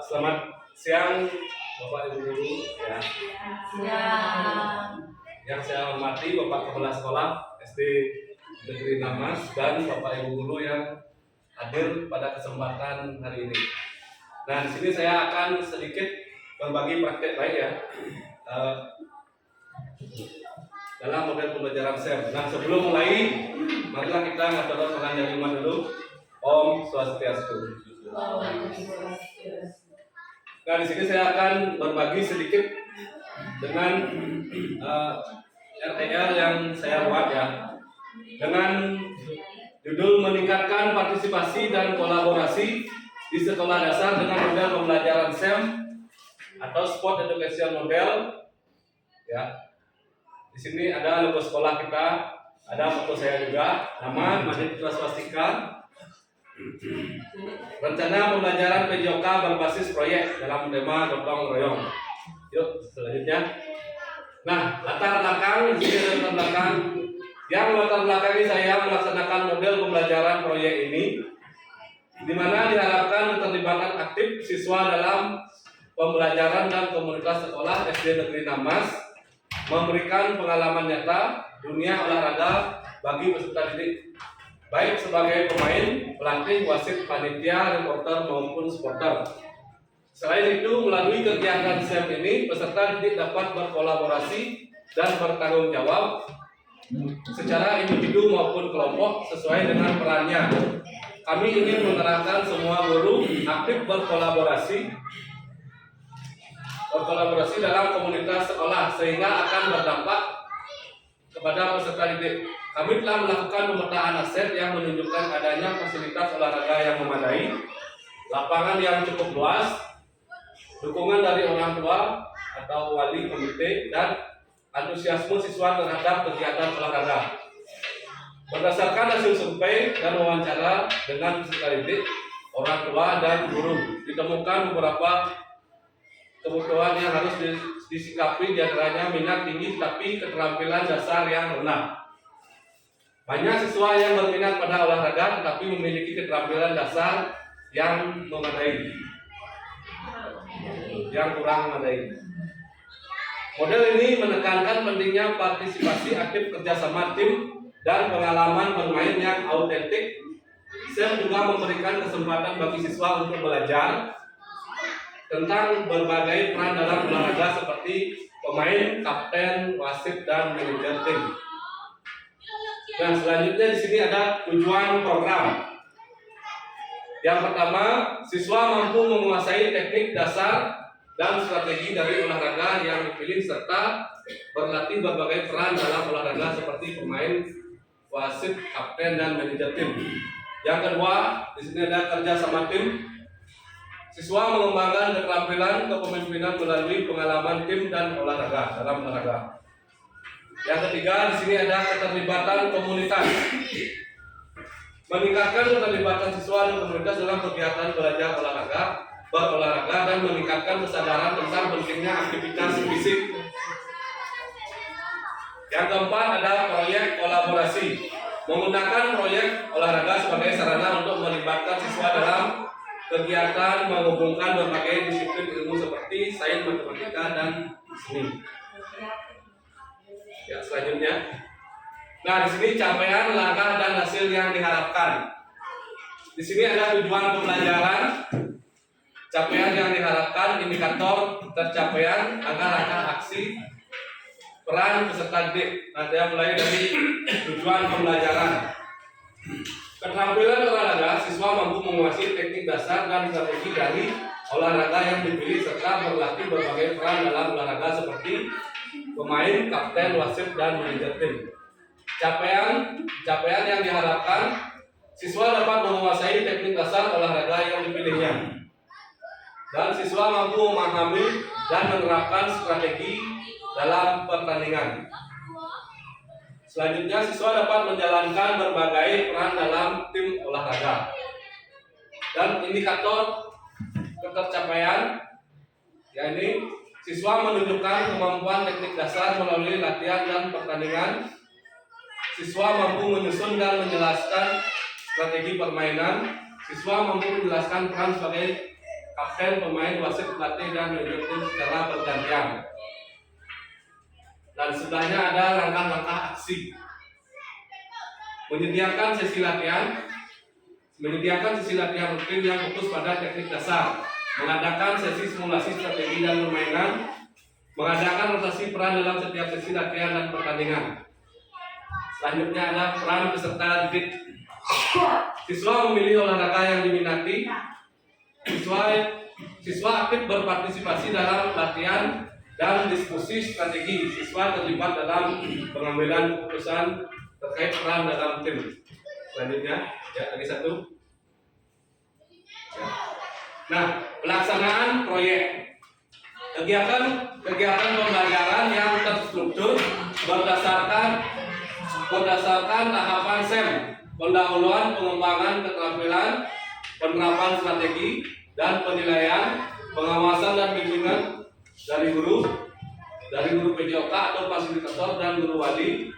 Selamat siang Bapak Ibu guru ya. Yang saya hormati Bapak Kepala Sekolah SD Negeri Namas dan Bapak Ibu guru yang hadir pada kesempatan hari ini. Nah, di sini saya akan sedikit berbagi praktek baik ya dalam model pembelajaran SEM. Nah, sebelum mulai, marilah kita ngatur penganjur iman dulu. Om Swastiastu. Nah, di sini saya akan berbagi sedikit dengan RTL yang saya buat ya, dengan judul meningkatkan partisipasi dan kolaborasi di sekolah dasar dengan model pembelajaran SEM atau Sport Education Model. Ya, di sini ada logo sekolah kita, ada foto saya juga, nama Madin Putra Swastika. Rencana pembelajaran PJOK berbasis proyek dalam tema gotong royong. Yuk selanjutnya. Nah, latar belakang di sini latar belakang. Yang latar belakang ini saya melaksanakan model pembelajaran proyek ini, di mana diharapkan keterlibatan aktif siswa dalam pembelajaran dan komunitas sekolah SD Negeri Namas, memberikan pengalaman nyata dunia olahraga bagi peserta didik, baik sebagai pemain, pelatih, wasit, panitia, reporter maupun supporter. Selain itu, melalui kegiatan SEM ini, peserta didik dapat berkolaborasi dan bertanggung jawab secara individu maupun kelompok sesuai dengan perannya. Kami ingin mengerahkan semua guru aktif berkolaborasi dalam komunitas sekolah sehingga akan berdampak kepada peserta didik. Kami telah melakukan pemetaan aset yang menunjukkan adanya fasilitas olahraga yang memadai, lapangan yang cukup luas, dukungan dari orang tua atau wali komite, dan antusiasme siswa terhadap kegiatan olahraga. Berdasarkan hasil survei dan wawancara dengan peserta didik, orang tua dan guru, ditemukan beberapa kebutuhan yang harus disikapi, diantaranya minat tinggi tapi keterampilan dasar yang rendah. Banyak siswa yang berminat pada olahraga tetapi memiliki keterampilan dasar yang memadai, yang kurang memadai. Model ini menekankan pentingnya partisipasi aktif kerjasama tim dan pengalaman bermain yang autentik. SEM juga memberikan kesempatan bagi siswa untuk belajar tentang berbagai peran dalam olahraga seperti pemain, kapten, wasit, dan manajer tim. Nah, selanjutnya di sini ada tujuan program. Yang pertama, siswa mampu menguasai teknik dasar dan strategi dari olahraga yang dipilih serta berlatih berbagai peran dalam olahraga seperti pemain, wasit, kapten, dan manajer tim. Yang kedua, di sini ada kerja sama tim. Siswa mengembangkan keterampilan kepemimpinan melalui pengalaman tim dan olahraga dalam olahraga. Yang ketiga, di sini ada keterlibatan komunitas. Meningkatkan keterlibatan siswa dan komunitas dalam kegiatan belajar olahraga, berolahraga, dan meningkatkan kesadaran tentang pentingnya aktivitas fisik. Yang keempat ada proyek kolaborasi. Menggunakan proyek olahraga sebagai sarana untuk melibatkan siswa dalam kegiatan menghubungkan berbagai disiplin ilmu seperti sains, matematika, dan seni. Ya, selanjutnya. Nah, di sini capaian, langkah, dan hasil yang diharapkan. Di sini ada tujuan pembelajaran, capaian yang diharapkan, indikator tercapaian, langkah-langkah aksi, peran peserta didik. Nah, saya mulai dari tujuan pembelajaran. Keterampilan olahraga, siswa mampu menguasai teknik dasar dan strategi dari olahraga yang dipilih serta berlatih berbagai peran dalam olahraga seperti pemain, kapten, wasit, dan manajer tim. Capaian yang diharapkan, siswa dapat menguasai teknik dasar olahraga yang dipilihnya, dan siswa mampu memahami dan menerapkan strategi dalam pertandingan. Selanjutnya, siswa dapat menjalankan berbagai peran dalam tim olahraga. Dan indikator ketercapaian, yakni siswa menunjukkan kemampuan teknik dasar melalui latihan dan pertandingan. Siswa mampu menyusun dan menjelaskan strategi permainan, siswa mampu menjelaskan peran sebagai kapten, pemain, wasit, pelatih, dan manajer tim secara bergantian. Dan sebelahnya ada langkah-langkah aksi. Menyediakan sesi latihan rutin yang fokus pada teknik dasar, mengadakan sesi simulasi strategi dan permainan, mengadakan rotasi peran dalam setiap sesi latihan dan pertandingan. Selanjutnya ada peran peserta didik. Siswa memilih olahraga yang diminati. Siswa aktif berpartisipasi dalam latihan dan diskusi strategi. Siswa terlibat dalam pengambilan keputusan terkait peran dalam tim. Selanjutnya, ya lagi satu. Ya. Nah, pelaksanaan proyek. Kegiatan pembelajaran yang terstruktur berdasarkan tahapan SEM, pendahuluan, pengembangan keterampilan, penerapan strategi, dan penilaian, pengawasan dan bimbingan dari guru PJOK atau fasilitator dan guru wali,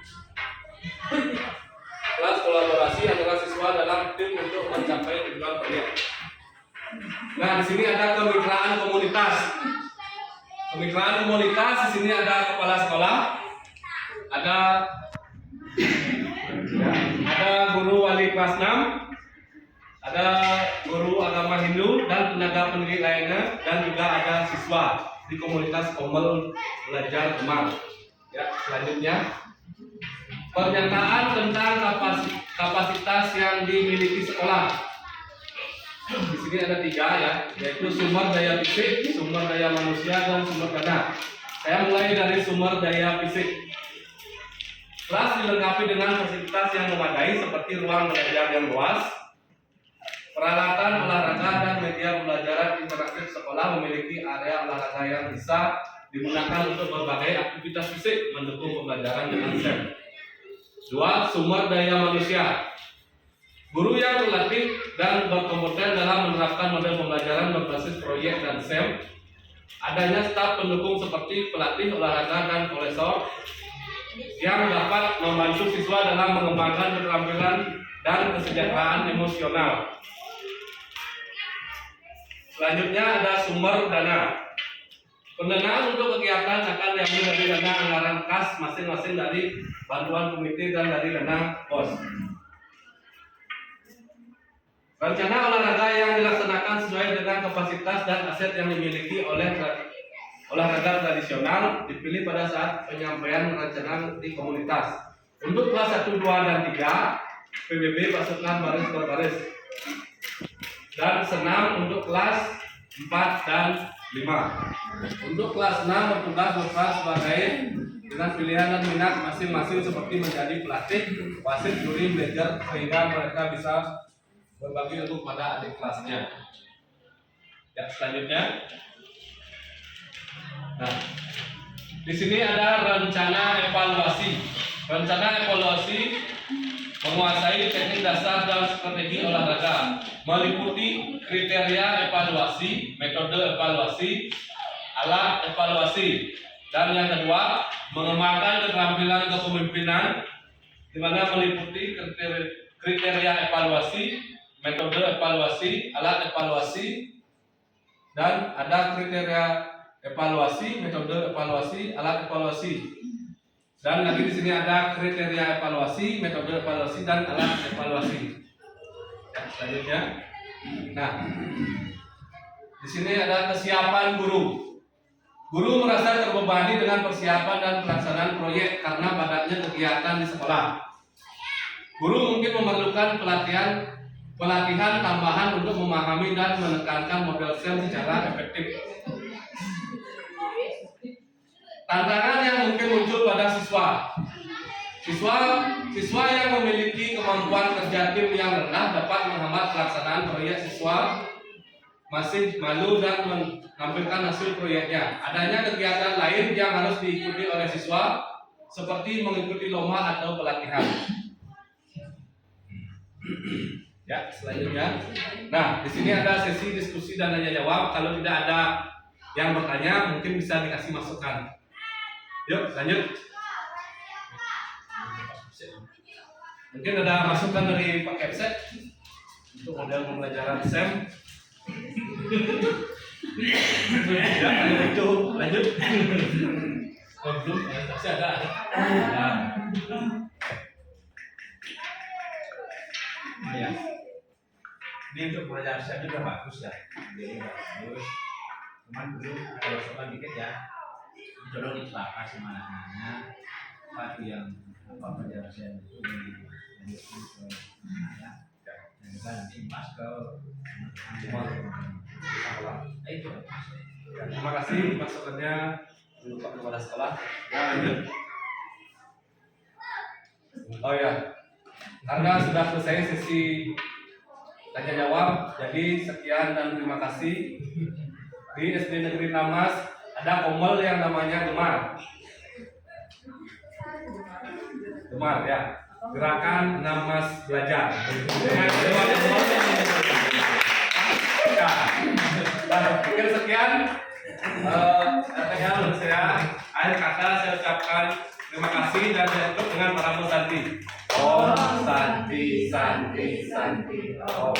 kelas kolaborasi antara siswa dalam tim untuk mencapai tujuan proyek. Nah, di sini ada kemitraan komunitas. Kemitraan komunitas di sini ada kepala sekolah, ada guru wali kelas 6, ada guru agama Hindu dan tenaga pendidik lainnya, dan juga ada siswa di komunitas Omel Belajar Kemar. Ya, selanjutnya pernyataan tentang kapasitas yang dimiliki sekolah. Di sini ada 3 ya, yaitu sumber daya fisik, sumber daya manusia, dan sumber dana. Saya mulai dari sumber daya fisik. Kelas dilengkapi dengan fasilitas yang memadai seperti ruang belajar yang luas, peralatan olahraga, dan media pembelajaran interaktif. Sekolah memiliki area olahraga yang bisa digunakan untuk berbagai aktivitas fisik mendukung pembelajaran dengan SEM. 2. Sumber daya manusia. Guru yang terlatih dan berkompeten dalam menerapkan model pembelajaran berbasis proyek dan SEM. Adanya staf pendukung seperti pelatih olahraga dan kolesor yang dapat membantu siswa dalam mengembangkan keterampilan dan kesejahteraan emosional. Selanjutnya ada sumber dana. Pendanaan untuk kegiatan akan diambil dari dana anggaran kas masing-masing, dari bantuan komite dan dari dana pos. Rencana olahraga yang dilaksanakan sesuai dengan kapasitas dan aset yang dimiliki oleh olahraga tradisional dipilih pada saat penyampaian rencana di komunitas. Untuk kelas 1, 2, dan 3, PBB pasukan baris berbaris. Dan senam untuk kelas 4 dan 5. Untuk kelas 6 bertugas berperan sebagai dengan pilihan dan minat masing-masing seperti menjadi pelatih, wasit, juri, manajer, sehingga mereka bisa berbagi ilmu pada adik kelasnya. Ya, selanjutnya. Nah, di sini ada rencana evaluasi. Rencana evaluasi menguasai teknik dasar dan strategi olahraga, meliputi kriteria evaluasi, metode evaluasi, alat evaluasi, dan yang kedua mengembangkan keterampilan kepemimpinan, di mana meliputi kriteria evaluasi, metode evaluasi, alat evaluasi, dan ada kriteria evaluasi, metode evaluasi, alat evaluasi. Dan lagi di sini ada kriteria evaluasi, metode evaluasi, dan alat evaluasi. Ya, selanjutnya. Nah, di sini ada kesiapan guru. Guru merasa terbebani dengan persiapan dan pelaksanaan proyek karena padatnya kegiatan di sekolah. Guru mungkin memerlukan pelatihan tambahan untuk memahami dan menekankan model SEM secara efektif. Tantangan yang mungkin muncul pada siswa yang memiliki kemampuan kerja tim yang rendah dapat menghambat pelaksanaan proyek. Siswa masih malu dan menampilkan hasil proyeknya. Adanya kegiatan lain yang harus diikuti oleh siswa, seperti mengikuti lomba atau pelatihan. Ya, selanjutnya. Nah, di sini ada sesi diskusi dan tanya jawab. Kalau tidak ada yang bertanya, mungkin bisa dikasih masukan. Yuk, lanjut. Mungkin ada masukan dari Pak Kepset. untuk model pembelajaran SEM. Ya, itu lanjut. Belum, masih ada. Ya. Ini untuk pelajaran saya juga bagus ya. Jadi bagus. Cuman dulu kalau soal dikit ya, tolong dicelaka sama anak-anaknya. Apa yang pelajaran saya itu dilanjutkan ke ya. Dan juga nanti mas ke itu. Terima kasih masukannya untuk kepada sekolah. Ya, lanjut. Oh ya, karena sudah selesai sesi tanya jawab, jadi sekian dan terima kasih. Di SD Negeri Namas ada komel yang namanya Gemar. Gemar ya, gerakan Namas belajar. Dengan ya, dan pikir sekian. Katanya menurut saya, akhir kata saya ucapkan terima kasih dan saya tutup dengan para Santi. Oh, Santi, Santi, Santi. Oh.